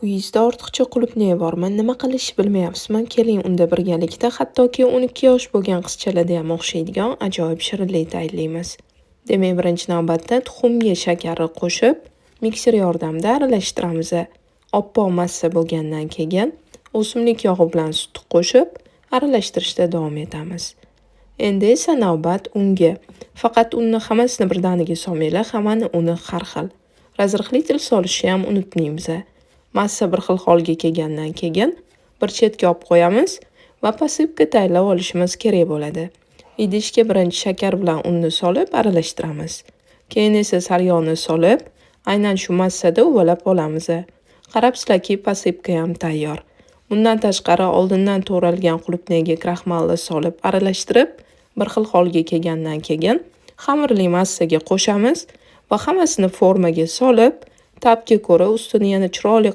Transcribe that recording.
Uyingizda ortiqcha qulupnay bormi? Nima qilishni bilmayapsizmi? Keling, unda birgalikda hattoki 12 yosh bo'lgan qizchalarda ham o'xshaydigan ajoyib shirinlik tayyorlaymiz. Demak, birinchi navbatda tuxumga shakarni qo'shib, mikser yordamida aralashtiramiz. Oppoq massa bo'lgandan keyin o'simlik yog'i bilan sutni qo'shib, aralashtirishda davom etamiz. Endi esa navbat unga. Faqat unni hammasini birdaniga solmanglar, hammani uni har xil. Razrixli til solishni ham unutmaymiz. Massa bir xil holga kelgandan keyin bir chetga olib qo'yamiz va posipka tayyorlab olishimiz kerak bo'ladi. Idishga birinchi shakar bilan unni solib aralashtiramiz. Keyin esa saryog'ni solib, aynan shu massada uvalab olamiz. Qarabsizlarki, posipka ham tayyor. Bundan tashqari oldindan to'g'ralgan qulupnayga kraxmalni solib aralashtirib, bir xil holga kelgandan keyin xamirli massaga qo'shamiz va hammasini formaga solib, ta'bga ko'ra ustini yana chiroyli